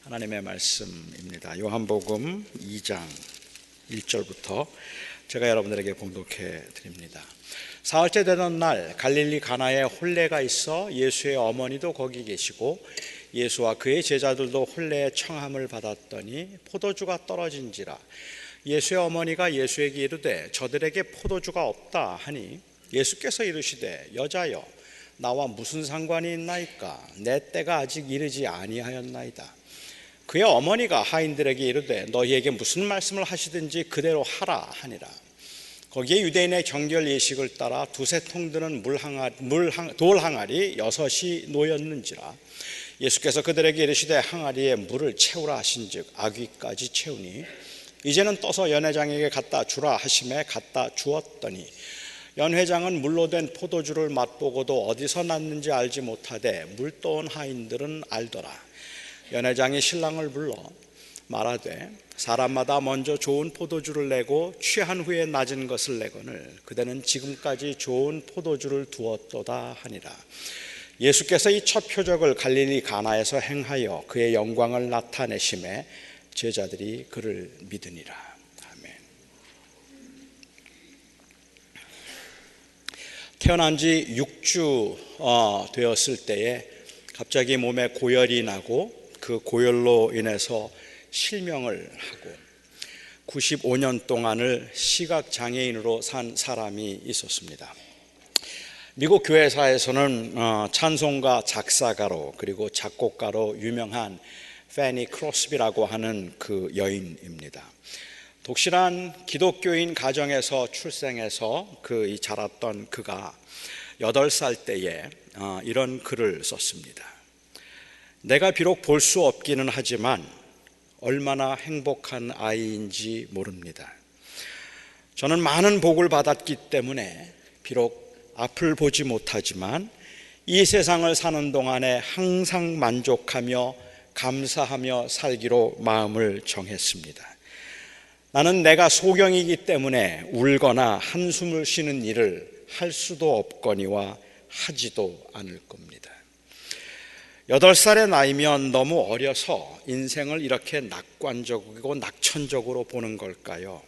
하나님의 말씀입니다. 요한복음 2장 1절부터 제가 여러분들에게 봉독해 드립니다. 사흘째 되던 날 갈릴리 가나에 혼례가 있어 예수의 어머니도 거기 계시고 예수와 그의 제자들도 혼례의 청함을 받았더니 포도주가 떨어진지라. 예수의 어머니가 예수에게 이르되 저들에게 포도주가 없다 하니 예수께서 이르시되 여자여 나와 무슨 상관이 있나이까? 내 때가 아직 이르지 아니하였나이다. 그의 어머니가 하인들에게 이르되 너희에게 무슨 말씀을 하시든지 그대로 하라 하니라. 거기에 유대인의 정결 예식을 따라 두세 통 드는 돌 항아리 6이 놓였는지라. 예수께서 그들에게 이르시되 항아리에 물을 채우라 하신즉 아귀까지 채우니 이제는 떠서 연회장에게 갖다 주라 하심에 갖다 주었더니 연회장은 물로 된 포도주를 맛보고도 어디서 났는지 알지 못하되 물 떠온 하인들은 알더라. 연회장이 신랑을 불러 말하되 사람마다 먼저 좋은 포도주를 내고 취한 후에 낮은 것을 내거늘 그대는 지금까지 좋은 포도주를 두었도다 하니라. 예수께서 이 첫 표적을 갈릴리 가나에서 행하여 그의 영광을 나타내심에 제자들이 그를 믿으니라. 아멘. 태어난 지 6주 되었을 때에 갑자기 몸에 고열이 나고 그 고열로 인해서 실명을 하고 95년 동안을 시각장애인으로 산 사람이 있었습니다. 미국 교회사에서는 찬송가 작사가로 그리고 작곡가로 유명한 패니 크로스비라고 하는 그 여인입니다. 독실한 기독교인 가정에서 출생해서 자랐던 그가 8살 때에 이런 글을 썼습니다. 내가 비록 볼 수 없기는 하지만 얼마나 행복한 아이인지 모릅니다. 저는 많은 복을 받았기 때문에 비록 앞을 보지 못하지만 이 세상을 사는 동안에 항상 만족하며 감사하며 살기로 마음을 정했습니다. 나는 내가 소경이기 때문에 울거나 한숨을 쉬는 일을 할 수도 없거니와 하지도 않을 겁니다. 8살의 나이면 너무 어려서 인생을 이렇게 낙관적이고 낙천적으로 보는 걸까요?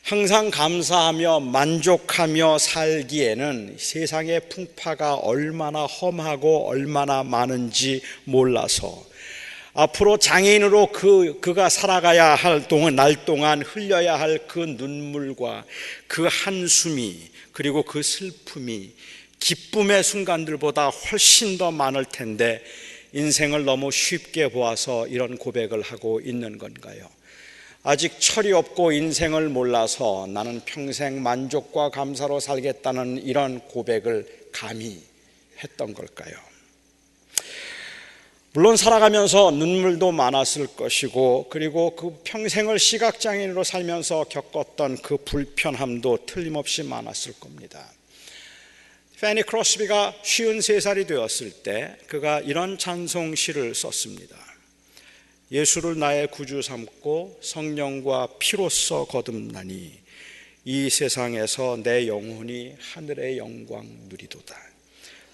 항상 감사하며 만족하며 살기에는 세상의 풍파가 얼마나 험하고 얼마나 많은지 몰라서 앞으로 장애인으로 그가 살아가야 할 날 동안 흘려야 할 그 눈물과 그 한숨이 그리고 그 슬픔이 기쁨의 순간들보다 훨씬 더 많을 텐데 인생을 너무 쉽게 보아서 이런 고백을 하고 있는 건가요? 아직 철이 없고 인생을 몰라서 나는 평생 만족과 감사로 살겠다는 이런 고백을 감히 했던 걸까요? 물론 살아가면서 눈물도 많았을 것이고 그리고 그 평생을 시각장애인으로 살면서 겪었던 그 불편함도 틀림없이 많았을 겁니다. 패니 크로스비가 53살이 되었을 때 그가 이런 찬송시를 썼습니다. 예수를 나의 구주 삼고 성령과 피로써 거듭나니 이 세상에서 내 영혼이 하늘의 영광 누리도다.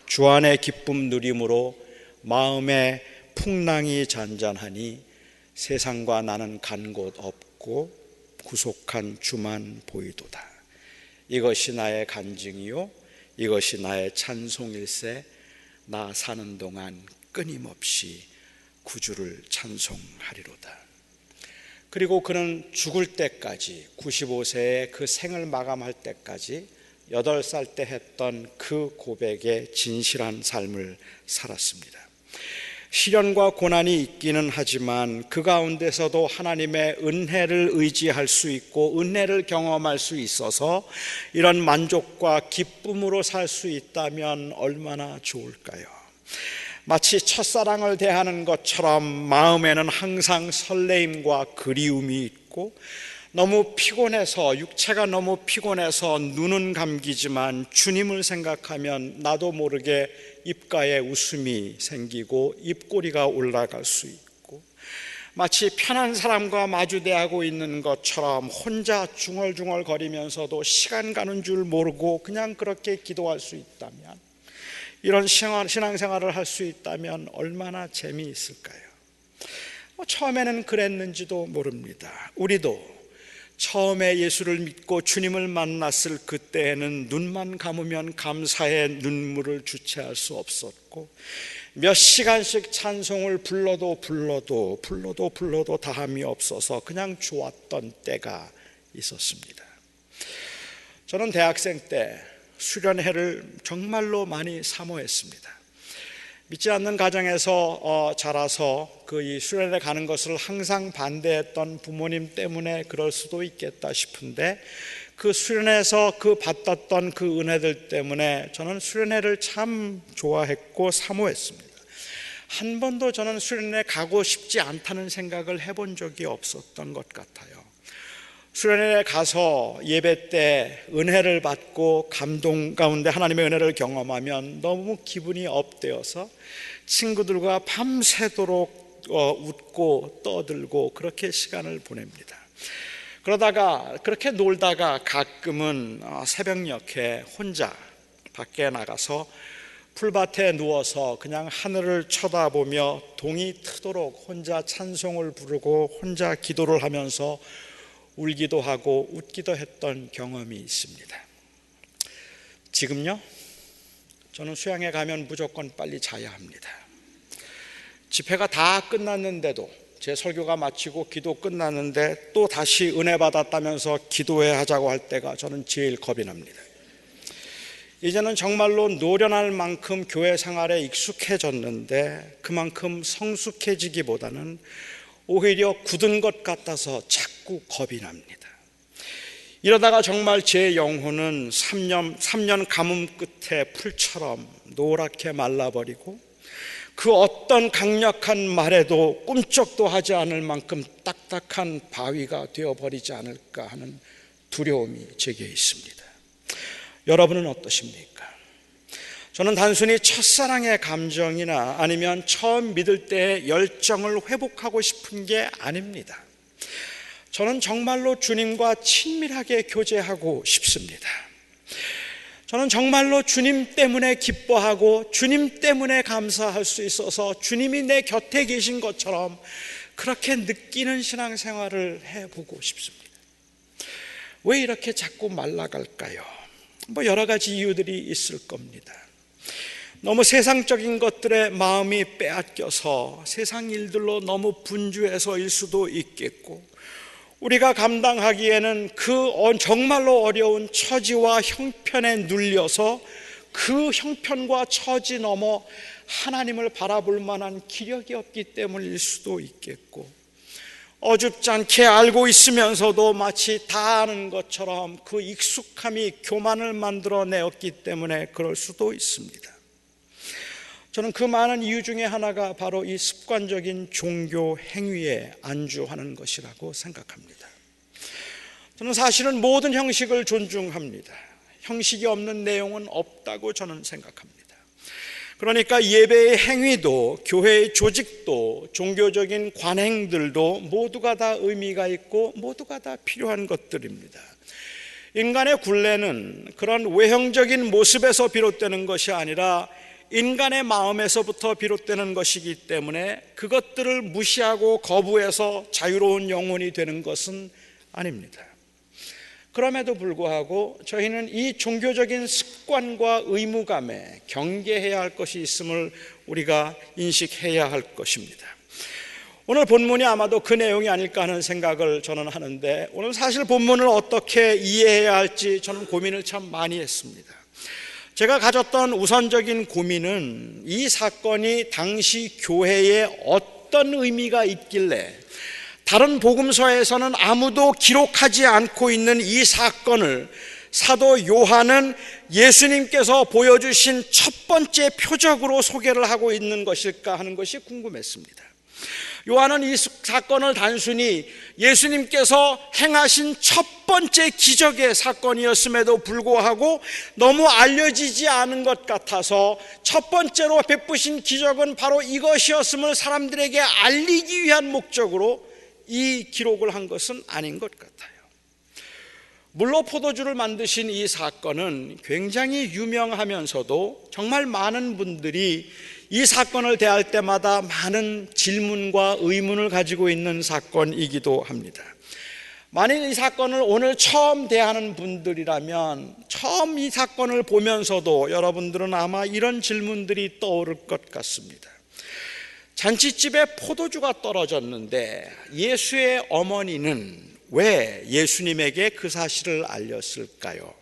주 안의 기쁨 누림으로 마음의 풍랑이 잔잔하니 세상과 나는 간 곳 없고 구속한 주만 보이도다. 이것이 나의 간증이요 이것이 나의 찬송일세. 나 사는 동안 끊임없이 구주를 찬송하리로다. 그리고 그는 죽을 때까지 95세의 그 생을 마감할 때까지 8살 때 했던 그 고백에 진실한 삶을 살았습니다. 시련과 고난이 있기는 하지만 그 가운데서도 하나님의 은혜를 의지할 수 있고 은혜를 경험할 수 있어서 이런 만족과 기쁨으로 살 수 있다면 얼마나 좋을까요? 마치 첫사랑을 대하는 것처럼 마음에는 항상 설레임과 그리움이 있고 너무 피곤해서 육체가 너무 피곤해서 눈은 감기지만 주님을 생각하면 나도 모르게 입가에 웃음이 생기고 입꼬리가 올라갈 수 있고 마치 편한 사람과 마주대하고 있는 것처럼 혼자 중얼중얼 거리면서도 시간 가는 줄 모르고 그냥 그렇게 기도할 수 있다면 이런 신앙생활을 할 수 있다면 얼마나 재미있을까요? 처음에는 그랬는지도 모릅니다. 우리도 처음에 예수를 믿고 주님을 만났을 그때에는 눈만 감으면 감사의 눈물을 주체할 수 없었고, 몇 시간씩 찬송을 불러도 다함이 없어서 그냥 좋았던 때가 있었습니다. 저는 대학생 때 수련회를 정말로 많이 사모했습니다. 믿지 않는 가정에서 자라서 이 수련회 가는 것을 항상 반대했던 부모님 때문에 그럴 수도 있겠다 싶은데, 그 수련회에서 받았던 그 은혜들 때문에 저는 수련회를 참 좋아했고 사모했습니다. 한 번도 저는 수련회 가고 싶지 않다는 생각을 해본 적이 없었던 것 같아요. 수련회에 가서 예배 때 은혜를 받고 감동 가운데 하나님의 은혜를 경험하면 너무 기분이 업되어서 친구들과 밤새도록 웃고 떠들고 그렇게 시간을 보냅니다. 그러다가 그렇게 놀다가 가끔은 새벽녘에 혼자 밖에 나가서 풀밭에 누워서 그냥 하늘을 쳐다보며 동이 트도록 혼자 찬송을 부르고 혼자 기도를 하면서 울기도 하고 웃기도 했던 경험이 있습니다. 지금요? 저는 수양에 가면 무조건 빨리 자야 합니다. 집회가 다 끝났는데도, 제 설교가 마치고 기도 끝났는데 또 다시 은혜 받았다면서 기도해야 하자고 할 때가 저는 제일 겁이 납니다. 이제는 정말로 노련할 만큼 교회 생활에 익숙해졌는데 그만큼 성숙해지기보다는 오히려 굳은 것 같아서 자꾸 겁이 납니다. 이러다가 정말 제 영혼은 3년 가뭄 끝에 풀처럼 노랗게 말라버리고 그 어떤 강력한 말에도 꿈쩍도 하지 않을 만큼 딱딱한 바위가 되어버리지 않을까 하는 두려움이 제게 있습니다. 여러분은 어떠십니까? 저는 단순히 첫사랑의 감정이나 아니면 처음 믿을 때의 열정을 회복하고 싶은 게 아닙니다. 저는 정말로 주님과 친밀하게 교제하고 싶습니다. 저는 정말로 주님 때문에 기뻐하고 주님 때문에 감사할 수 있어서 주님이 내 곁에 계신 것처럼 그렇게 느끼는 신앙생활을 해보고 싶습니다. 왜 이렇게 자꾸 말라갈까요? 여러 가지 이유들이 있을 겁니다. 너무 세상적인 것들에 마음이 빼앗겨서 세상 일들로 너무 분주해서일 수도 있겠고, 우리가 감당하기에는 정말로 어려운 처지와 형편에 눌려서 그 형편과 처지 넘어 하나님을 바라볼 만한 기력이 없기 때문일 수도 있겠고, 어줍지 않게 알고 있으면서도 마치 다 아는 것처럼 그 익숙함이 교만을 만들어내었기 때문에 그럴 수도 있습니다. 저는 그 많은 이유 중에 하나가 바로 이 습관적인 종교 행위에 안주하는 것이라고 생각합니다. 저는 사실은 모든 형식을 존중합니다. 형식이 없는 내용은 없다고 저는 생각합니다. 그러니까 예배의 행위도, 교회의 조직도, 종교적인 관행들도 모두가 다 의미가 있고 모두가 다 필요한 것들입니다. 인간의 굴레는 그런 외형적인 모습에서 비롯되는 것이 아니라 인간의 마음에서부터 비롯되는 것이기 때문에 그것들을 무시하고 거부해서 자유로운 영혼이 되는 것은 아닙니다. 그럼에도 불구하고 저희는 이 종교적인 습관과 의무감에 경계해야 할 것이 있음을 우리가 인식해야 할 것입니다. 오늘 본문이 아마도 그 내용이 아닐까 하는 생각을 저는 하는데, 오늘 사실 본문을 어떻게 이해해야 할지 저는 고민을 참 많이 했습니다. 제가 가졌던 우선적인 고민은 이 사건이 당시 교회에 어떤 의미가 있길래 다른 복음서에서는 아무도 기록하지 않고 있는 이 사건을 사도 요한은 예수님께서 보여주신 첫 번째 표적으로 소개를 하고 있는 것일까 하는 것이 궁금했습니다. 요한은 이 사건을 단순히 예수님께서 행하신 첫 번째 기적의 사건이었음에도 불구하고 너무 알려지지 않은 것 같아서 첫 번째로 베푸신 기적은 바로 이것이었음을 사람들에게 알리기 위한 목적으로 이 기록을 한 것은 아닌 것 같아요. 물로 포도주를 만드신 이 사건은 굉장히 유명하면서도 정말 많은 분들이 이 사건을 대할 때마다 많은 질문과 의문을 가지고 있는 사건이기도 합니다. 만일 이 사건을 오늘 처음 대하는 분들이라면 처음 이 사건을 보면서도 여러분들은 아마 이런 질문들이 떠오를 것 같습니다. 잔치집에 포도주가 떨어졌는데 예수의 어머니는 왜 예수님에게 그 사실을 알렸을까요?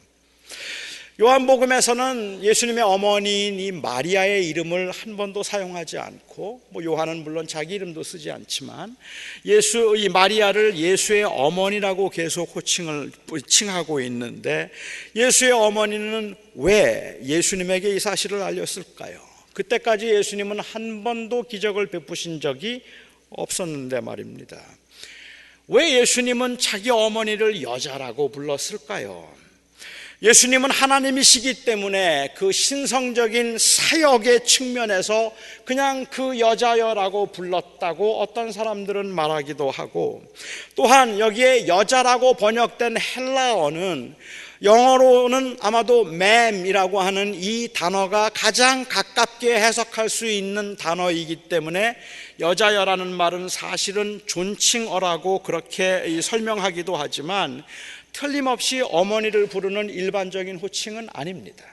요한복음에서는 예수님의 어머니인 이 마리아의 이름을 한 번도 사용하지 않고, 요한은 물론 자기 이름도 쓰지 않지만 이 마리아를 예수의 어머니라고 계속 칭하고 있는데, 예수의 어머니는 왜 예수님에게 이 사실을 알렸을까요? 그때까지 예수님은 한 번도 기적을 베푸신 적이 없었는데 말입니다. 왜 예수님은 자기 어머니를 여자라고 불렀을까요? 예수님은 하나님이시기 때문에 그 신성적인 사역의 측면에서 그냥 그 여자여라고 불렀다고 어떤 사람들은 말하기도 하고, 또한 여기에 여자라고 번역된 헬라어는 영어로는 아마도 mam이라고 하는 이 단어가 가장 가깝게 해석할 수 있는 단어이기 때문에 여자여라는 말은 사실은 존칭어라고 그렇게 설명하기도 하지만 틀림없이 어머니를 부르는 일반적인 호칭은 아닙니다.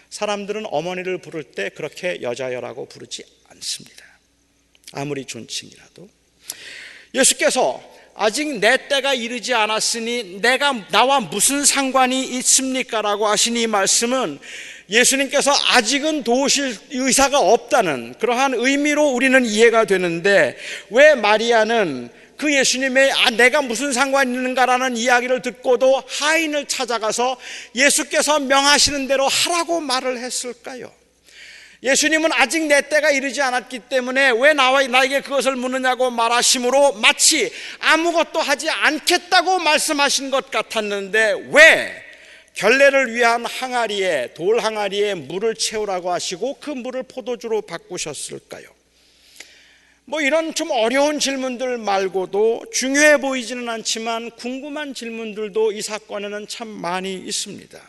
사람들은 어머니를 부를 때 그렇게 여자여라고 부르지 않습니다. 아무리 존칭이라도. 예수께서 아직 내 때가 이르지 않았으니 나와 무슨 상관이 있습니까? 라고 하신 이 말씀은 예수님께서 아직은 도우실 의사가 없다는 그러한 의미로 우리는 이해가 되는데, 왜 마리아는 그 예수님의 내가 무슨 상관이 있는가라는 이야기를 듣고도 하인을 찾아가서 예수께서 명하시는 대로 하라고 말을 했을까요? 예수님은 아직 내 때가 이르지 않았기 때문에 왜 나에게 그것을 묻느냐고 말하심으로 마치 아무것도 하지 않겠다고 말씀하신 것 같았는데, 왜 결례를 위한 항아리에, 돌 항아리에 물을 채우라고 하시고 그 물을 포도주로 바꾸셨을까요? 이런 좀 어려운 질문들 말고도 중요해 보이지는 않지만 궁금한 질문들도 이 사건에는 참 많이 있습니다.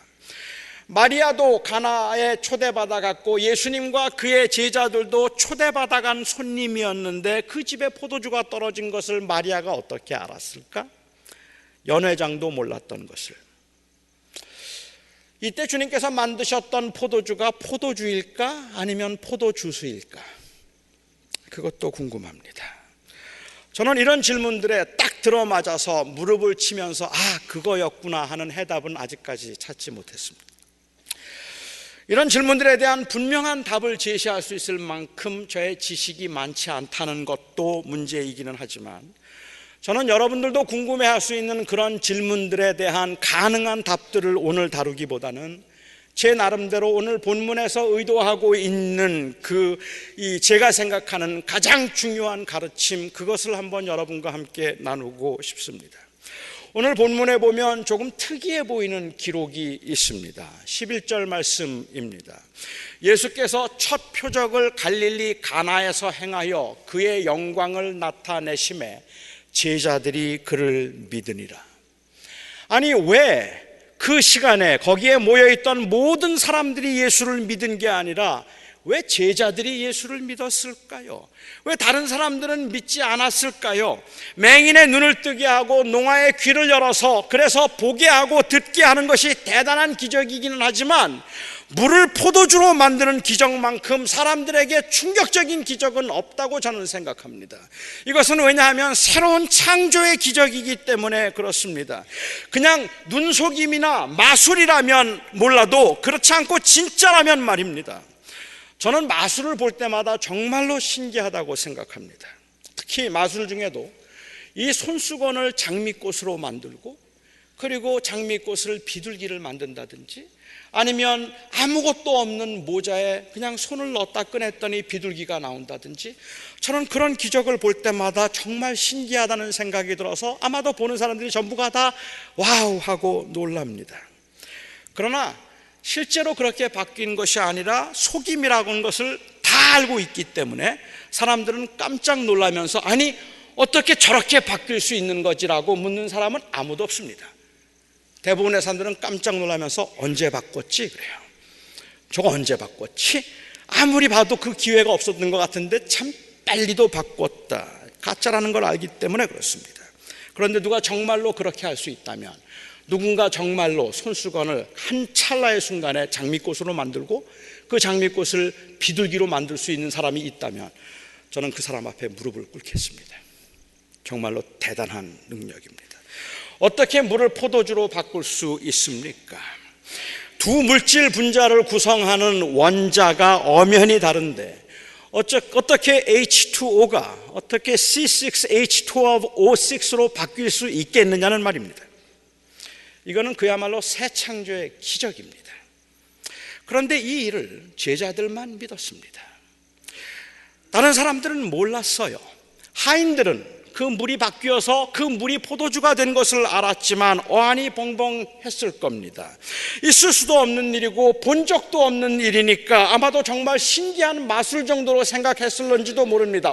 마리아도 가나에 초대받아갔고 예수님과 그의 제자들도 초대받아간 손님이었는데 그 집에 포도주가 떨어진 것을 마리아가 어떻게 알았을까? 연회장도 몰랐던 것을. 이때 주님께서 만드셨던 포도주가 포도주일까? 아니면 포도주스일까? 그것도 궁금합니다. 저는 이런 질문들에 딱 들어맞아서 무릎을 치면서 그거였구나 하는 해답은 아직까지 찾지 못했습니다. 이런 질문들에 대한 분명한 답을 제시할 수 있을 만큼 저의 지식이 많지 않다는 것도 문제이기는 하지만, 저는 여러분들도 궁금해할 수 있는 그런 질문들에 대한 가능한 답들을 오늘 다루기보다는 제 나름대로 오늘 본문에서 의도하고 있는 제가 생각하는 가장 중요한 가르침, 그것을 한번 여러분과 함께 나누고 싶습니다. 오늘 본문에 보면 조금 특이해 보이는 기록이 있습니다. 11절 말씀입니다. 예수께서 첫 표적을 갈릴리 가나에서 행하여 그의 영광을 나타내심에 제자들이 그를 믿으니라. 아니, 왜 그 시간에 거기에 모여있던 모든 사람들이 예수를 믿은 게 아니라 왜 제자들이 예수를 믿었을까요? 왜 다른 사람들은 믿지 않았을까요? 맹인의 눈을 뜨게 하고 농아의 귀를 열어서 그래서 보게 하고 듣게 하는 것이 대단한 기적이기는 하지만 물을 포도주로 만드는 기적만큼 사람들에게 충격적인 기적은 없다고 저는 생각합니다. 이것은 왜냐하면 새로운 창조의 기적이기 때문에 그렇습니다. 그냥 눈속임이나 마술이라면 몰라도 그렇지 않고 진짜라면 말입니다. 저는 마술을 볼 때마다 정말로 신기하다고 생각합니다. 특히 마술 중에도 이 손수건을 장미꽃으로 만들고 그리고 장미꽃을 비둘기를 만든다든지, 아니면 아무것도 없는 모자에 그냥 손을 넣었다 꺼냈더니 비둘기가 나온다든지, 저는 그런 기적을 볼 때마다 정말 신기하다는 생각이 들어서 아마도 보는 사람들이 전부가 다 와우 하고 놀랍니다. 그러나 실제로 그렇게 바뀐 것이 아니라 속임이라고 하는 것을 다 알고 있기 때문에 사람들은 깜짝 놀라면서 아니 어떻게 저렇게 바뀔 수 있는 거지라고 묻는 사람은 아무도 없습니다. 대부분의 사람들은 깜짝 놀라면서 언제 바꿨지? 그래요. 저거 언제 바꿨지? 아무리 봐도 그 기회가 없었던 것 같은데 참 빨리도 바꿨다. 가짜라는 걸 알기 때문에 그렇습니다. 그런데 누가 정말로 그렇게 할 수 있다면, 누군가 정말로 손수건을 한 찰나의 순간에 장미꽃으로 만들고 그 장미꽃을 비둘기로 만들 수 있는 사람이 있다면 저는 그 사람 앞에 무릎을 꿇겠습니다. 정말로 대단한 능력입니다. 어떻게 물을 포도주로 바꿀 수 있습니까? 두 물질 분자를 구성하는 원자가 엄연히 다른데 어떻게 H2O가 어떻게 C6H12O6로 바뀔 수 있겠느냐는 말입니다. 이거는 그야말로 새 창조의 기적입니다. 그런데 이 일을 제자들만 믿었습니다. 다른 사람들은 몰랐어요. 하인들은 그 물이 바뀌어서 그 물이 포도주가 된 것을 알았지만 어안이 벙벙했을 겁니다. 있을 수도 없는 일이고 본 적도 없는 일이니까 아마도 정말 신기한 마술 정도로 생각했을런지도 모릅니다.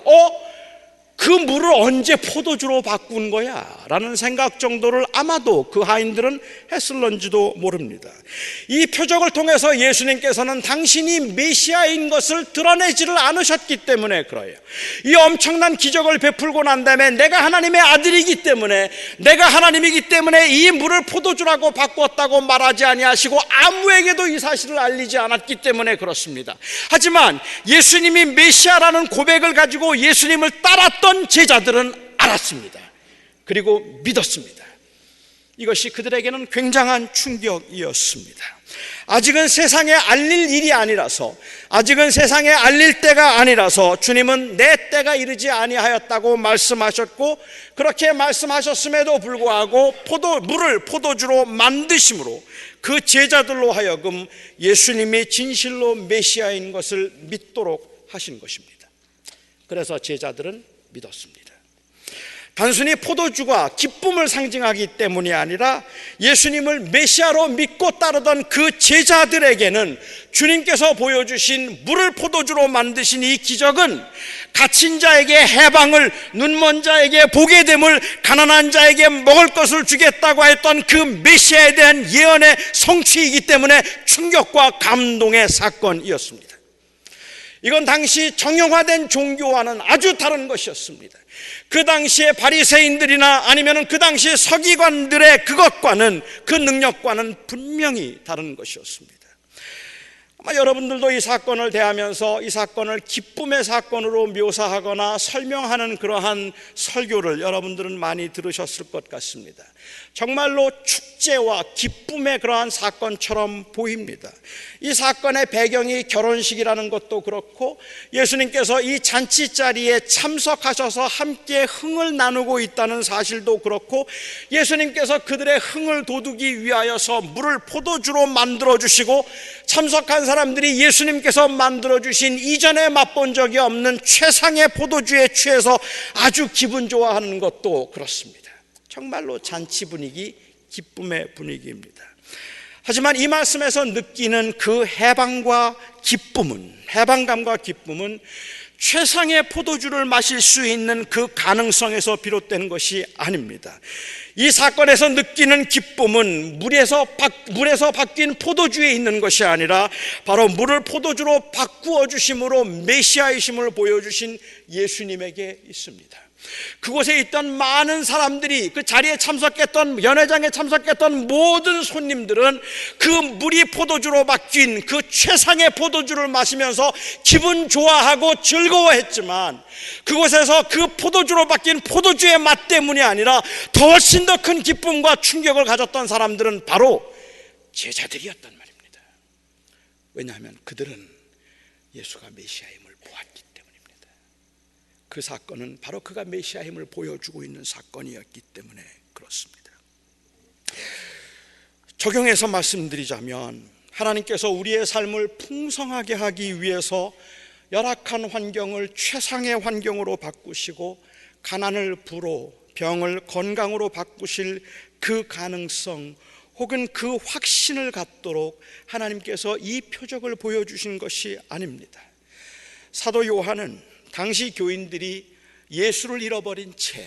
그 물을 언제 포도주로 바꾼 거야? 라는 생각 정도를 아마도 그 하인들은 했을런지도 모릅니다. 이 표적을 통해서 예수님께서는 당신이 메시아인 것을 드러내지를 않으셨기 때문에 그래요. 이 엄청난 기적을 베풀고 난 다음에 내가 하나님의 아들이기 때문에, 내가 하나님이기 때문에 이 물을 포도주라고 바꿨다고 말하지 아니하시고 아무에게도 이 사실을 알리지 않았기 때문에 그렇습니다. 하지만 예수님이 메시아라는 고백을 가지고 예수님을 따랐던 제자들은 알았습니다. 그리고 믿었습니다. 이것이 그들에게는 굉장한 충격이었습니다. 아직은 세상에 알릴 일이 아니라서, 아직은 세상에 알릴 때가 아니라서 주님은 내 때가 이르지 아니하였다고 말씀하셨고, 그렇게 말씀하셨음에도 불구하고 물을 포도주로 만드심으로 그 제자들로 하여금 예수님이 진실로 메시아인 것을 믿도록 하신 것입니다. 그래서 제자들은 믿었습니다. 단순히 포도주가 기쁨을 상징하기 때문이 아니라 예수님을 메시아로 믿고 따르던 그 제자들에게는 주님께서 보여주신 물을 포도주로 만드신 이 기적은 갇힌 자에게 해방을, 눈먼 자에게 보게 됨을, 가난한 자에게 먹을 것을 주겠다고 했던 그 메시아에 대한 예언의 성취이기 때문에 충격과 감동의 사건이었습니다. 이건 당시 정형화된 종교와는 아주 다른 것이었습니다. 그 당시에 바리새인들이나 아니면 그 당시에 서기관들의 그것과는, 그 능력과는 분명히 다른 것이었습니다. 아마 여러분들도 이 사건을 대하면서 이 사건을 기쁨의 사건으로 묘사하거나 설명하는 그러한 설교를 여러분들은 많이 들으셨을 것 같습니다. 정말로 축제와 기쁨의 그러한 사건처럼 보입니다. 이 사건의 배경이 결혼식이라는 것도 그렇고, 예수님께서 이 잔치 자리에 참석하셔서 함께 흥을 나누고 있다는 사실도 그렇고, 예수님께서 그들의 흥을 돋우기 위하여서 물을 포도주로 만들어 주시고, 참석한 사람들이 예수님께서 만들어 주신 이전에 맛본 적이 없는 최상의 포도주에 취해서 아주 기분 좋아하는 것도 그렇습니다. 정말로 잔치 분위기, 기쁨의 분위기입니다. 하지만 이 말씀에서 느끼는 그 해방감과 기쁨은 최상의 포도주를 마실 수 있는 그 가능성에서 비롯된 것이 아닙니다. 이 사건에서 느끼는 기쁨은 물에서 바뀐 포도주에 있는 것이 아니라 바로 물을 포도주로 바꾸어 주심으로 메시아이심을 보여주신 예수님에게 있습니다. 그곳에 있던 많은 사람들이, 그 자리에 참석했던, 연회장에 참석했던 모든 손님들은 그 물이 포도주로 바뀐 그 최상의 포도주를 마시면서 기분 좋아하고 즐거워했지만, 그곳에서 그 포도주로 바뀐 포도주의 맛 때문이 아니라 더 훨씬 더 큰 기쁨과 충격을 가졌던 사람들은 바로 제자들이었단 말입니다. 왜냐하면 그들은 예수가 메시아임을 보았기 때문입니다. 그 사건은 바로 그가 메시아임을 보여주고 있는 사건이었기 때문에 그렇습니다. 적용해서 말씀드리자면, 하나님께서 우리의 삶을 풍성하게 하기 위해서 열악한 환경을 최상의 환경으로 바꾸시고 가난을 부로, 병을 건강으로 바꾸실 그 가능성 혹은 그 확신을 갖도록 하나님께서 이 표적을 보여주신 것이 아닙니다. 사도 요한은 당시 교인들이 예수를 잃어버린 채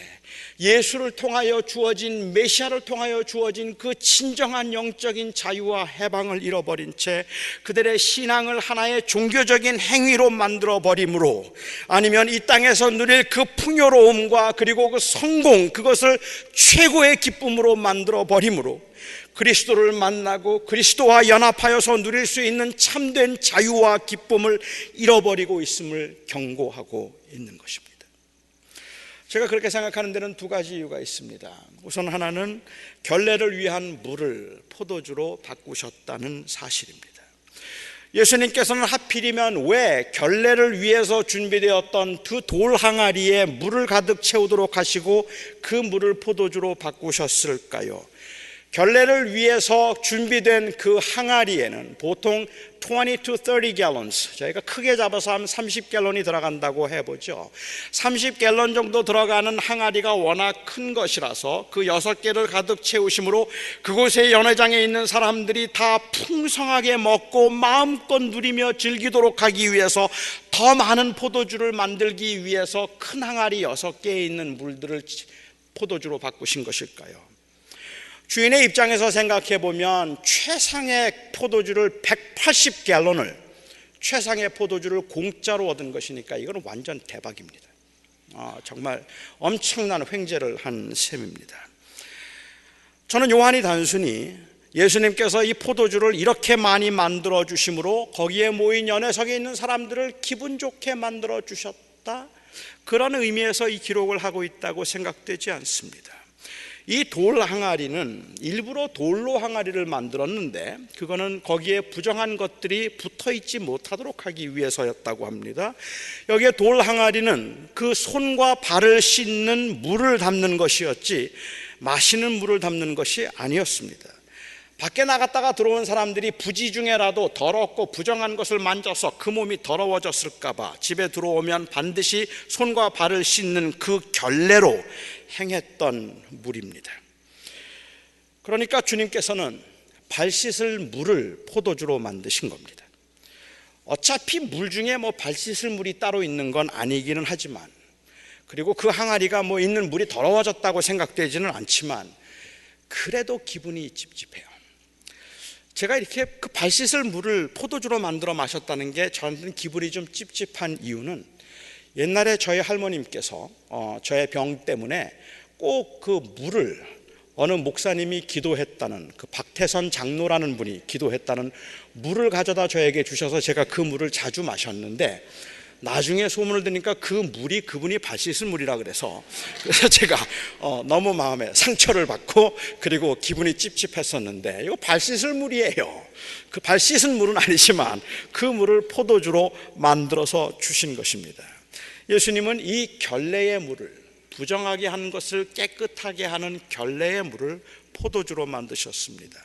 예수를 통하여 주어진, 메시아를 통하여 주어진 그 진정한 영적인 자유와 해방을 잃어버린 채 그들의 신앙을 하나의 종교적인 행위로 만들어 버림으로, 아니면 이 땅에서 누릴 그 풍요로움과 그리고 그 성공, 그것을 최고의 기쁨으로 만들어 버림으로 그리스도를 만나고 그리스도와 연합하여서 누릴 수 있는 참된 자유와 기쁨을 잃어버리고 있음을 경고하고 있는 것입니다. 제가 그렇게 생각하는 데는 두 가지 이유가 있습니다. 우선 하나는 결례를 위한 물을 포도주로 바꾸셨다는 사실입니다. 예수님께서는 하필이면 왜 결례를 위해서 준비되었던 그 돌 항아리에 물을 가득 채우도록 하시고 그 물을 포도주로 바꾸셨을까요? 결례를 위해서 준비된 그 항아리에는 보통 20 to 30 gallons, 저희가 크게 잡아서 하면 30갤런이 들어간다고 해보죠. 30갤런 정도 들어가는 항아리가 워낙 큰 것이라서 그 6개를 가득 채우심으로 그곳의 연회장에 있는 사람들이 다 풍성하게 먹고 마음껏 누리며 즐기도록 하기 위해서, 더 많은 포도주를 만들기 위해서 큰 항아리 6개에 있는 물들을 포도주로 바꾸신 것일까요? 주인의 입장에서 생각해 보면 최상의 포도주를 180갤런을, 최상의 포도주를 공짜로 얻은 것이니까 이거는 완전 대박입니다. 정말 엄청난 횡재를 한 셈입니다. 저는 요한이 단순히 예수님께서 이 포도주를 이렇게 많이 만들어 주심으로 거기에 모인 연회석에 있는 사람들을 기분 좋게 만들어 주셨다, 그런 의미에서 이 기록을 하고 있다고 생각되지 않습니다. 이 돌 항아리는 일부러 돌로 항아리를 만들었는데 그거는 거기에 부정한 것들이 붙어있지 못하도록 하기 위해서였다고 합니다. 여기에 돌 항아리는 그 손과 발을 씻는 물을 담는 것이었지 마시는 물을 담는 것이 아니었습니다. 밖에 나갔다가 들어온 사람들이 부지 중에라도 더럽고 부정한 것을 만져서 그 몸이 더러워졌을까 봐 집에 들어오면 반드시 손과 발을 씻는 그 결례로 행했던 물입니다. 그러니까 주님께서는 발 씻을 물을 포도주로 만드신 겁니다. 어차피 물 중에 발 씻을 물이 따로 있는 건 아니기는 하지만, 그리고 그 항아리가 있는 물이 더러워졌다고 생각되지는 않지만 그래도 기분이 찝찝해요. 제가 이렇게 그 발 씻을 물을 포도주로 만들어 마셨다는 게 저한테는 기분이 좀 찝찝한 이유는, 옛날에 저희 할머님께서 저의 병 때문에 꼭 그 물을 어느 목사님이 기도했다는, 그 박태선 장로라는 분이 기도했다는 물을 가져다 저에게 주셔서 제가 그 물을 자주 마셨는데, 나중에 소문을 들으니까 그 물이 그분이 발 씻은 물이라 그래서 제가 너무 마음에 상처를 받고 그리고 기분이 찝찝했었는데, 이거 발 씻을 물이에요. 그 발 씻은 물은 아니지만 그 물을 포도주로 만들어서 주신 것입니다. 예수님은 이 결례의 물을, 부정하게 하는 것을 깨끗하게 하는 결례의 물을 포도주로 만드셨습니다.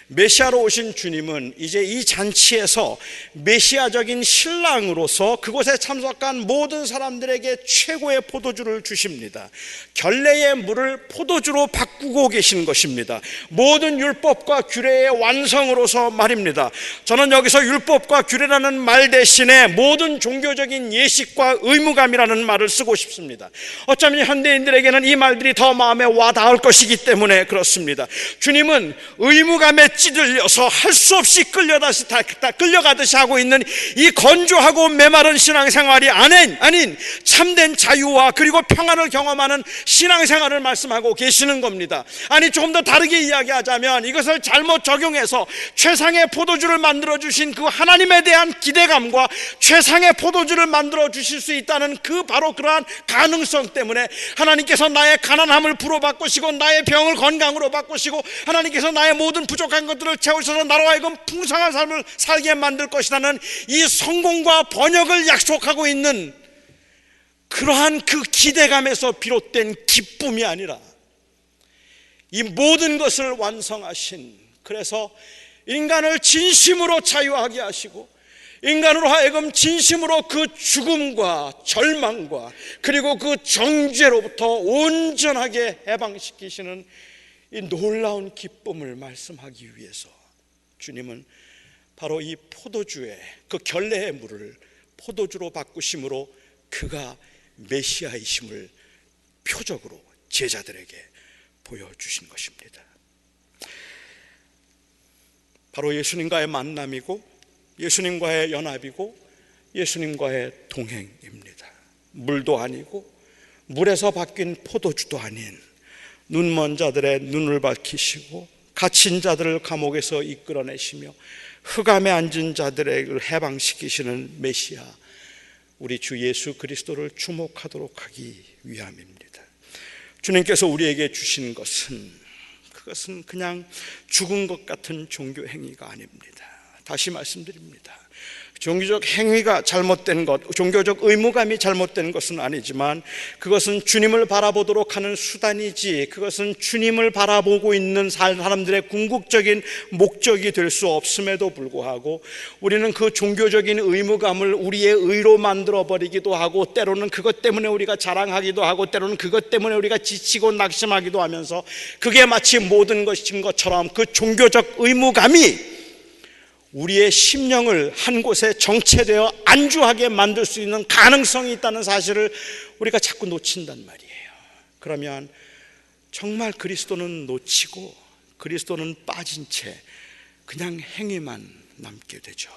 메시아로 오신 주님은 이제 이 잔치에서 메시아적인 신랑으로서 그곳에 참석한 모든 사람들에게 최고의 포도주를 주십니다. 결례의 물을 포도주로 바꾸고 계신 것입니다. 모든 율법과 규례의 완성으로서 말입니다. 저는 여기서 율법과 규례라는 말 대신에 모든 종교적인 예식과 의무감이라는 말을 쓰고 싶습니다. 어쩌면 현대인들에게는 이 말들이 더 마음에 와 닿을 것이기 때문에 그렇습니다. 주님은 의무감에 찌들려서 할 수 없이 끌려가듯이 하고 있는 이 건조하고 메마른 신앙생활이 아닌 참된 자유와 그리고 평안을 경험하는 신앙생활을 말씀하고 계시는 겁니다. 아니, 조금 더 다르게 이야기하자면 이것을 잘못 적용해서 최상의 포도주를 만들어 주신 그 하나님에 대한 기대감과 최상의 포도주를 만들어 주실 수 있다는 바로 그러한 가능성 때문에 하나님께서 나의 가난함을 불어바꾸시고 나의 병을 건강으로 바꾸시고 하나님께서 나의 모든 부족한 것들을 채우셔서 나로 하여금 풍성한 삶을 살게 만들 것이라는 이 성공과 번역을 약속하고 있는 그러한 그 기대감에서 비롯된 기쁨이 아니라 이 모든 것을 완성하신, 그래서 인간을 진심으로 자유하게 하시고 인간으로 하여금 진심으로 그 죽음과 절망과 그리고 그 정죄로부터 온전하게 해방시키시는 이 놀라운 기쁨을 말씀하기 위해서 주님은 바로 이 포도주의 그 결례의 물을 포도주로 바꾸심으로 그가 메시아이심을 표적으로 제자들에게 보여주신 것입니다. 바로 예수님과의 만남이고 예수님과의 연합이고 예수님과의 동행입니다. 물도 아니고 물에서 바뀐 포도주도 아닌 눈먼 자들의 눈을 밝히시고 갇힌 자들을 감옥에서 이끌어내시며 흑암에 앉은 자들을 해방시키시는 메시아, 우리 주 예수 그리스도를 주목하도록 하기 위함입니다. 주님께서 우리에게 주신 그것은 그냥 죽은 것 같은 종교 행위가 아닙니다. 다시 말씀드립니다. 종교적 행위가 잘못된 것, 종교적 의무감이 잘못된 것은 아니지만 그것은 주님을 바라보도록 하는 수단이지, 그것은 주님을 바라보고 있는 사람들의 궁극적인 목적이 될 수 없음에도 불구하고 우리는 그 종교적인 의무감을 우리의 의로 만들어버리기도 하고, 때로는 그것 때문에 우리가 자랑하기도 하고, 때로는 그것 때문에 우리가 지치고 낙심하기도 하면서 그게 마치 모든 것인 것처럼 그 종교적 의무감이 우리의 심령을 한 곳에 정체되어 안주하게 만들 수 있는 가능성이 있다는 사실을 우리가 자꾸 놓친단 말이에요. 그러면 정말 그리스도는 놓치고 그리스도는 빠진 채 그냥 행위만 남게 되죠.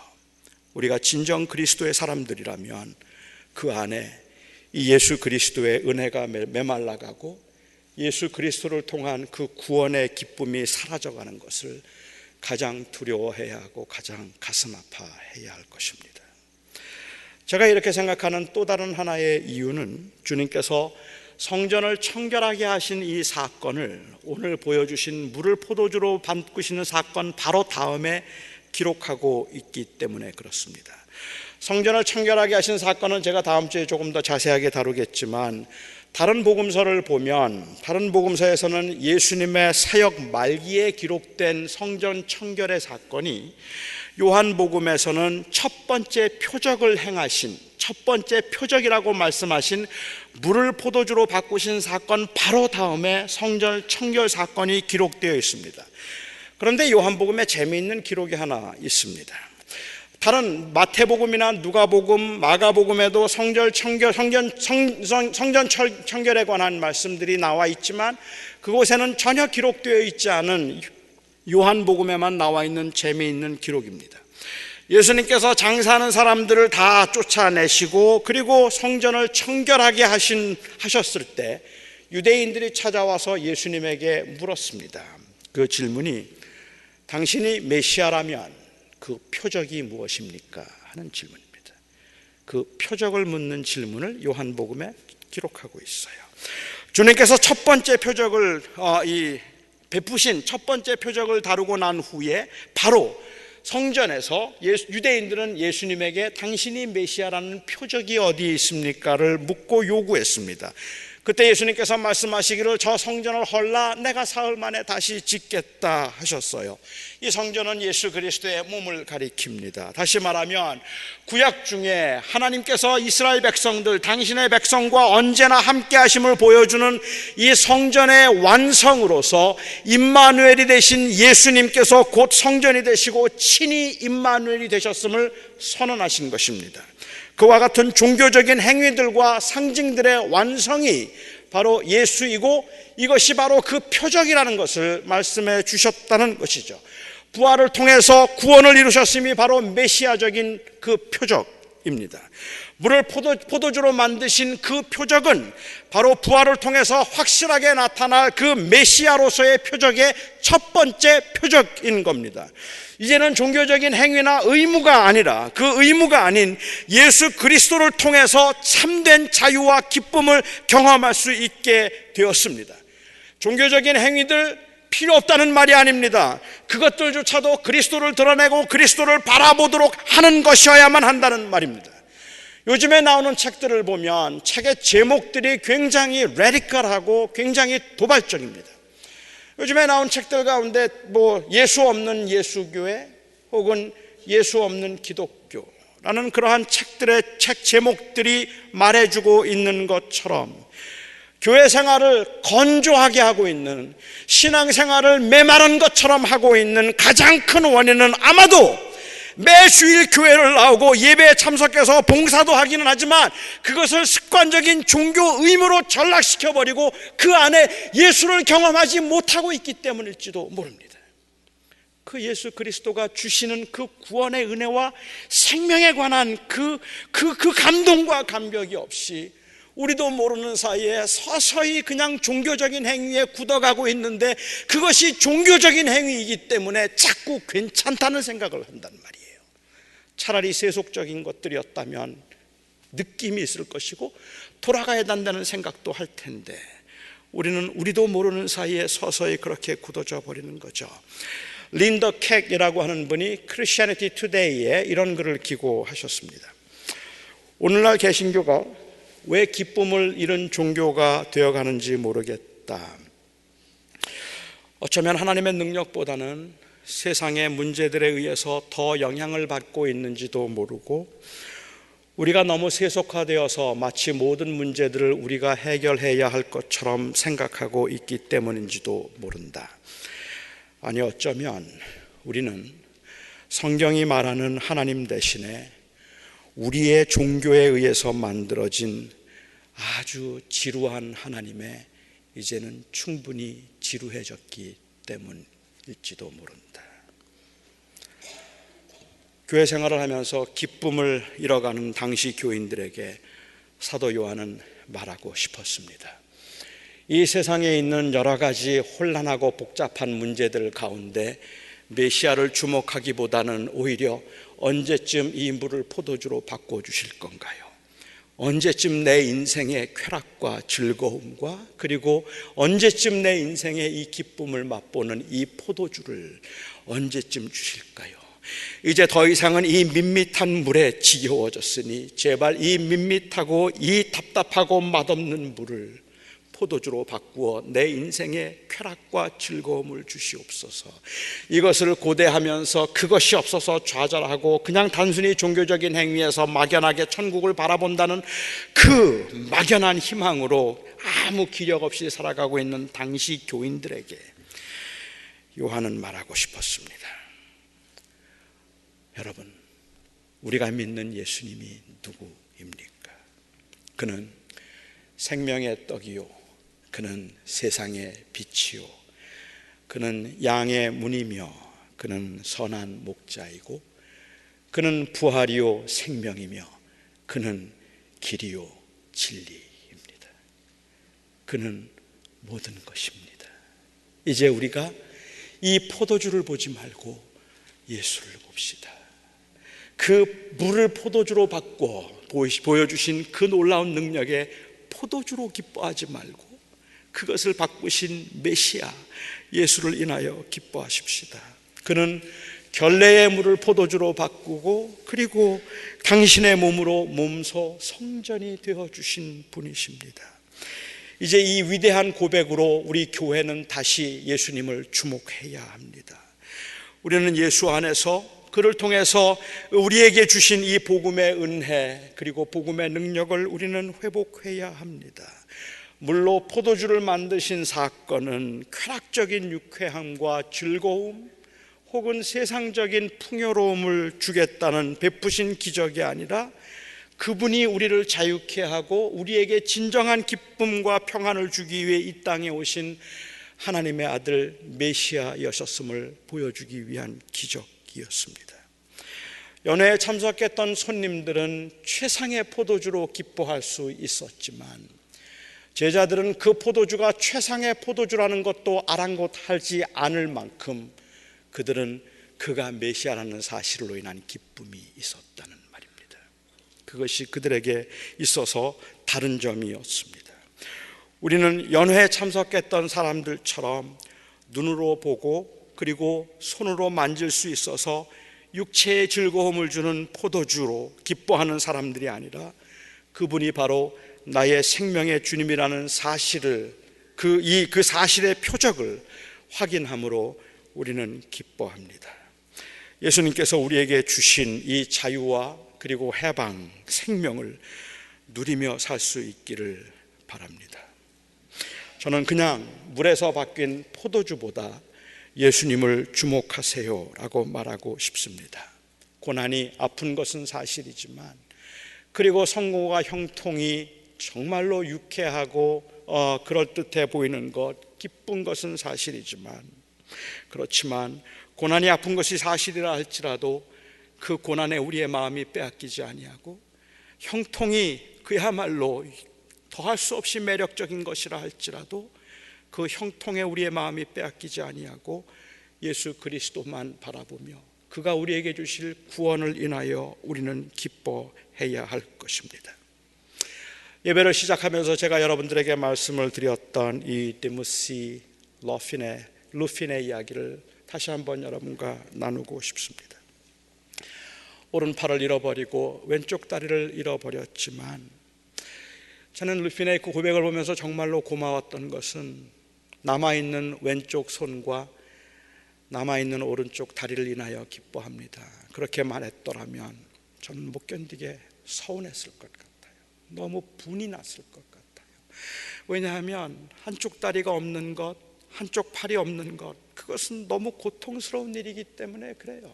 우리가 진정 그리스도의 사람들이라면 그 안에 이 예수 그리스도의 은혜가 메말라가고 예수 그리스도를 통한 그 구원의 기쁨이 사라져가는 것을 가장 두려워해야 하고 가장 가슴 아파해야 할 것입니다. 제가 이렇게 생각하는 또 다른 하나의 이유는 주님께서 성전을 청결하게 하신 이 사건을 오늘 보여주신 물을 포도주로 바꾸시는 사건 바로 다음에 기록하고 있기 때문에 그렇습니다. 성전을 청결하게 하신 사건은 제가 다음 주에 조금 더 자세하게 다루겠지만, 다른 복음서를 보면 다른 복음서에서는 예수님의 사역 말기에 기록된 성전 청결의 사건이 요한복음에서는 첫 번째 표적을 행하신, 첫 번째 표적이라고 말씀하신 물을 포도주로 바꾸신 사건 바로 다음에 성전 청결 사건이 기록되어 있습니다. 그런데 요한복음에 재미있는 기록이 하나 있습니다. 다른 마태복음이나 누가복음, 마가복음에도 성전 청결에 관한 말씀들이 나와 있지만 그곳에는 전혀 기록되어 있지 않은 요한복음에만 나와 있는 재미있는 기록입니다. 예수님께서 장사하는 사람들을 다 쫓아내시고 그리고 성전을 청결하게 하셨을 때 유대인들이 찾아와서 예수님에게 물었습니다. 그 질문이 당신이 메시아라면 그 표적이 무엇입니까? 하는 질문입니다. 그 표적을 묻는 질문을 요한복음에 기록하고 있어요. 주님께서 첫 번째 표적을 베푸신 첫 번째 표적을 다루고 난 후에 바로 성전에서 유대인들은 예수님에게 당신이 메시아라는 표적이 어디에 있습니까?를 묻고 요구했습니다. 그때 예수님께서 말씀하시기를 저 성전을 헐라 내가 사흘 만에 다시 짓겠다 하셨어요. 이 성전은 예수 그리스도의 몸을 가리킵니다. 다시 말하면 구약 중에 하나님께서 이스라엘 백성들, 당신의 백성과 언제나 함께 하심을 보여주는 이 성전의 완성으로서 임마누엘이 되신 예수님께서 곧 성전이 되시고 친히 임마누엘이 되셨음을 선언하신 것입니다. 그와 같은 종교적인 행위들과 상징들의 완성이 바로 예수이고 이것이 바로 그 표적이라는 것을 말씀해 주셨다는 것이죠. 부활을 통해서 구원을 이루셨음이 바로 메시아적인 그 표적입니다. 물을 포도주로 만드신 그 표적은 바로 부활을 통해서 확실하게 나타날 그 메시아로서의 표적의 첫 번째 표적인 겁니다. 이제는 종교적인 행위나 의무가 아니라 그 의무가 아닌 예수 그리스도를 통해서 참된 자유와 기쁨을 경험할 수 있게 되었습니다. 종교적인 행위들 필요 없다는 말이 아닙니다. 그것들조차도 그리스도를 드러내고 그리스도를 바라보도록 하는 것이어야만 한다는 말입니다. 요즘에 나오는 책들을 보면 책의 제목들이 굉장히 레디컬하고 굉장히 도발적입니다. 요즘에 나온 책들 가운데 예수 없는 예수교회 혹은 예수 없는 기독교라는 그러한 책들의 책 제목들이 말해주고 있는 것처럼 교회 생활을 건조하게 하고 있는, 신앙생활을 메마른 것처럼 하고 있는 가장 큰 원인은 아마도 매주일 교회를 나오고 예배에 참석해서 봉사도 하기는 하지만 그것을 습관적인 종교 의무로 전락시켜버리고 그 안에 예수를 경험하지 못하고 있기 때문일지도 모릅니다. 그 예수 그리스도가 주시는 그 구원의 은혜와 생명에 관한 그 감동과 감격이 없이 우리도 모르는 사이에 서서히 그냥 종교적인 행위에 굳어가고 있는데, 그것이 종교적인 행위이기 때문에 자꾸 괜찮다는 생각을 한단 말이에요. 차라리 세속적인 것들이었다면 느낌이 있을 것이고 돌아가야 한다는 생각도 할 텐데, 우리도 모르는 사이에 서서히 그렇게 굳어져 버리는 거죠. 린더 캑이라고 하는 분이 크리스티애니티 투데이에 이런 글을 기고하셨습니다. 오늘날 개신교가 왜 기쁨을 잃은 종교가 되어가는지 모르겠다. 어쩌면 하나님의 능력보다는 세상의 문제들에 의해서 더 영향을 받고 있는지도 모르고, 우리가 너무 세속화되어서 마치 모든 문제들을 우리가 해결해야 할 것처럼 생각하고 있기 때문인지도 모른다. 아니, 어쩌면 우리는 성경이 말하는 하나님 대신에 우리의 종교에 의해서 만들어진 아주 지루한 하나님에 이제는 충분히 지루해졌기 때문일지도 모른다. 교회 생활을 하면서 기쁨을 잃어가는 당시 교인들에게 사도 요한은 말하고 싶었습니다. 이 세상에 있는 여러 가지 혼란하고 복잡한 문제들 가운데 메시아를 주목하기보다는 오히려 언제쯤 이 물을 포도주로 바꿔주실 건가요? 언제쯤 내 인생의 쾌락과 즐거움과 그리고 언제쯤 내 인생의 이 기쁨을 맛보는 이 포도주를 언제쯤 주실까요? 이제 더 이상은 이 밋밋한 물에 지겨워졌으니 제발 이 밋밋하고 이 답답하고 맛없는 물을 포도주로 바꾸어 내 인생의 쾌락과 즐거움을 주시옵소서. 이것을 고대하면서 그것이 없어서 좌절하고 그냥 단순히 종교적인 행위에서 막연하게 천국을 바라본다는 그 막연한 희망으로 아무 기력 없이 살아가고 있는 당시 교인들에게 요한은 말하고 싶었습니다. 여러분, 우리가 믿는 예수님이 누구입니까? 그는 생명의 떡이요, 그는 세상의 빛이요, 그는 양의 문이며 그는 선한 목자이고 그는 부활이요 생명이며 그는 길이요 진리입니다. 그는 모든 것입니다. 이제 우리가 이 포도주를 보지 말고 예수를 봅시다. 그 물을 포도주로 바꿔 보여주신 그 놀라운 능력에 포도주로 기뻐하지 말고 그것을 바꾸신 메시아 예수를 인하여 기뻐하십시다. 그는 결례의 물을 포도주로 바꾸고 그리고 당신의 몸으로 몸소 성전이 되어주신 분이십니다. 이제 이 위대한 고백으로 우리 교회는 다시 예수님을 주목해야 합니다. 우리는 예수 안에서 그를 통해서 우리에게 주신 이 복음의 은혜 그리고 복음의 능력을 우리는 회복해야 합니다. 물로 포도주를 만드신 사건은 쾌락적인 유쾌함과 즐거움 혹은 세상적인 풍요로움을 주겠다는 베푸신 기적이 아니라 그분이 우리를 자유케 하고 우리에게 진정한 기쁨과 평안을 주기 위해 이 땅에 오신 하나님의 아들 메시아였었음을 보여주기 위한 기적이었습니다. 연회에 참석했던 손님들은 최상의 포도주로 기뻐할 수 있었지만 제자들은 그 포도주가 최상의 포도주라는 것도 아랑곳하지 않을 만큼 그들은 그가 메시아라는 사실로 인한 기쁨이 있었다는 말입니다. 그것이 그들에게 있어서 다른 점이었습니다. 우리는 연회에 참석했던 사람들처럼 눈으로 보고 그리고 손으로 만질 수 있어서 육체의 즐거움을 주는 포도주로 기뻐하는 사람들이 아니라 그분이 바로 나의 생명의 주님이라는 사실을 그 사실의 표적을 확인함으로 우리는 기뻐합니다. 예수님께서 우리에게 주신 이 자유와 그리고 해방, 생명을 누리며 살 수 있기를 바랍니다. 저는 그냥 물에서 바뀐 포도주보다 예수님을 주목하세요라고 말하고 싶습니다. 고난이 아픈 것은 사실이지만, 그리고 성공과 형통이 정말로 유쾌하고 그럴듯해 보이는 것, 기쁜 것은 사실이지만, 그렇지만 고난이 아픈 것이 사실이라 할지라도 그 고난에 우리의 마음이 빼앗기지 아니하고, 형통이 그야말로 더할 수 없이 매력적인 것이라 할지라도 그 형통에 우리의 마음이 빼앗기지 아니하고 예수 그리스도만 바라보며 그가 우리에게 주실 구원을 인하여 우리는 기뻐해야 할 것입니다. 예배를 시작하면서 제가 여러분들에게 말씀을 드렸던 이 디무시 루핀의 이야기를 다시 한번 여러분과 나누고 싶습니다. 오른팔을 잃어버리고 왼쪽 다리를 잃어버렸지만, 저는 루핀의 그 고백을 보면서 정말로 고마웠던 것은 남아있는 왼쪽 손과 남아있는 오른쪽 다리를 인하여 기뻐합니다. 그렇게 말했더라면 저는 못 견디게 서운했을 것 같아요. 너무 분이 났을 것 같아요. 왜냐하면 한쪽 다리가 없는 것, 한쪽 팔이 없는 것, 그것은 너무 고통스러운 일이기 때문에 그래요.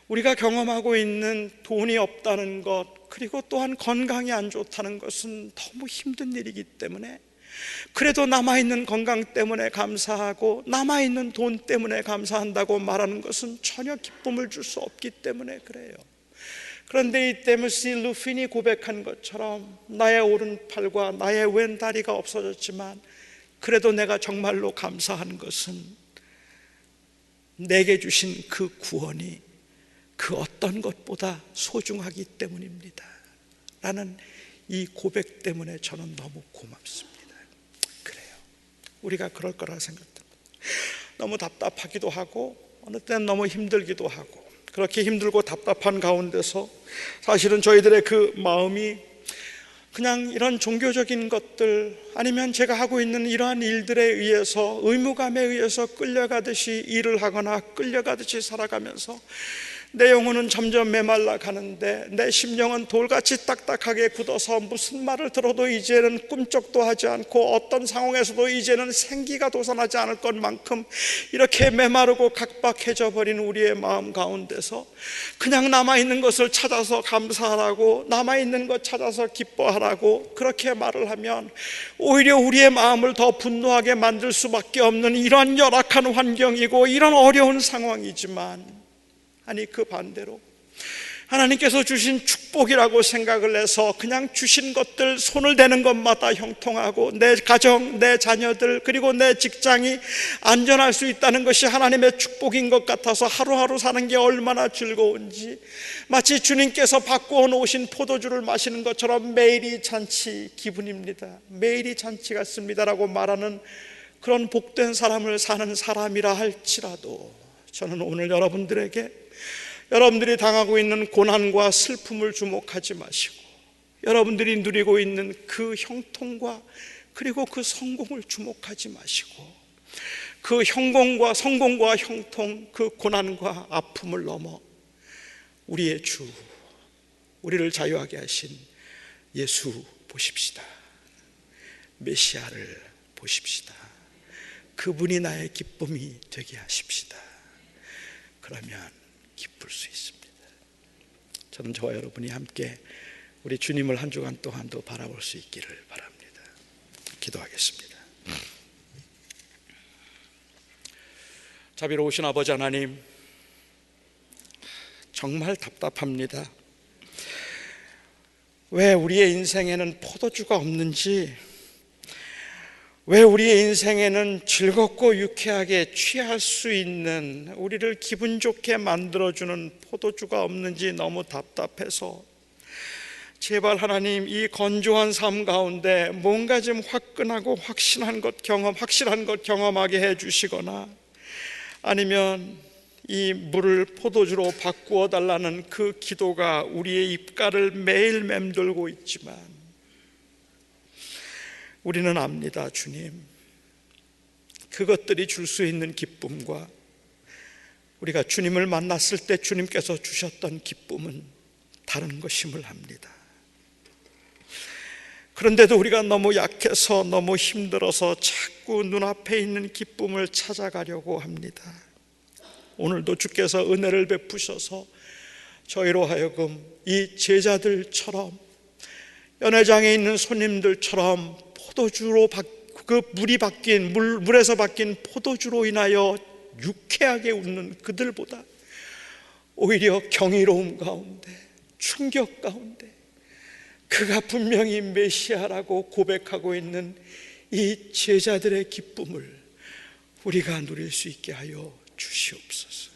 우리가 경험하고 있는 돈이 없다는 것, 그리고 또한 건강이 안 좋다는 것은 너무 힘든 일이기 때문에, 그래도 남아있는 건강 때문에 감사하고 남아있는 돈 때문에 감사한다고 말하는 것은 전혀 기쁨을 줄 수 없기 때문에 그래요. 그런데 이 데무시 루핀이 고백한 것처럼 나의 오른팔과 나의 왼다리가 없어졌지만 그래도 내가 정말로 감사한 것은 내게 주신 그 구원이 그 어떤 것보다 소중하기 때문입니다 라는 이 고백 때문에 저는 너무 고맙습니다. 그래요, 우리가 그럴 거라 생각합니다. 너무 답답하기도 하고 어느 때는 너무 힘들기도 하고, 그렇게 힘들고 답답한 가운데서 사실은 저희들의 그 마음이 그냥 이런 종교적인 것들, 아니면 제가 하고 있는 이러한 일들에 의해서 의무감에 의해서 끌려가듯이 일을 하거나 끌려가듯이 살아가면서 내 영혼은 점점 메말라 가는데 내 심령은 돌같이 딱딱하게 굳어서 무슨 말을 들어도 이제는 꿈쩍도 하지 않고 어떤 상황에서도 이제는 생기가 돋아나지 않을 것만큼 이렇게 메마르고 각박해져 버린 우리의 마음 가운데서 그냥 남아있는 것을 찾아서 감사하라고, 남아있는 것 찾아서 기뻐하라고 그렇게 말을 하면 오히려 우리의 마음을 더 분노하게 만들 수밖에 없는 이런 열악한 환경이고 이런 어려운 상황이지만, 아니 그 반대로 하나님께서 주신 축복이라고 생각을 해서 그냥 주신 것들 손을 대는 것마다 형통하고 내 가정, 내 자녀들, 그리고 내 직장이 안전할 수 있다는 것이 하나님의 축복인 것 같아서 하루하루 사는 게 얼마나 즐거운지, 마치 주님께서 바꾸어 놓으신 포도주를 마시는 것처럼 매일이 잔치 기분입니다. 매일이 잔치 같습니다라고 말하는 그런 복된 삶을 사는 사람이라 할지라도, 저는 오늘 여러분들이 당하고 있는 고난과 슬픔을 주목하지 마시고 여러분들이 누리고 있는 그 형통과 그리고 그 성공을 주목하지 마시고 그 성공과 형통, 그 고난과 아픔을 넘어 우리의 주, 우리를 자유하게 하신 예수 보십시다. 메시아를 보십시다. 그분이 나의 기쁨이 되게 하십시다. 그러면 기쁠 수 있습니다. 저는 저와 여러분이 함께 우리 주님을 한 주간 동안도 바라볼 수 있기를 바랍니다. 기도하겠습니다. 자비로우신 아버지 하나님, 정말 답답합니다. 왜 우리의 인생에는 포도주가 없는지, 왜 우리의 인생에는 즐겁고 유쾌하게 취할 수 있는, 우리를 기분 좋게 만들어주는 포도주가 없는지 너무 답답해서 제발 하나님, 이 건조한 삶 가운데 뭔가 좀 화끈하고 확실한 것 경험하게 해주시거나, 아니면 이 물을 포도주로 바꾸어 달라는 그 기도가 우리의 입가를 매일 맴돌고 있지만 우리는 압니다. 주님, 그것들이 줄 수 있는 기쁨과 우리가 주님을 만났을 때 주님께서 주셨던 기쁨은 다른 것임을 합니다. 그런데도 우리가 너무 약해서, 너무 힘들어서 자꾸 눈앞에 있는 기쁨을 찾아가려고 합니다. 오늘도 주께서 은혜를 베푸셔서 저희로 하여금 이 제자들처럼, 연회장에 있는 손님들처럼 그 물에서 바뀐 포도주로 인하여 유쾌하게 웃는 그들보다 오히려 경이로움 가운데, 충격 가운데 그가 분명히 메시아라고 고백하고 있는 이 제자들의 기쁨을 우리가 누릴 수 있게 하여 주시옵소서.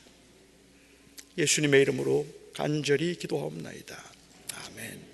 예수님의 이름으로 간절히 기도하옵나이다. 아멘.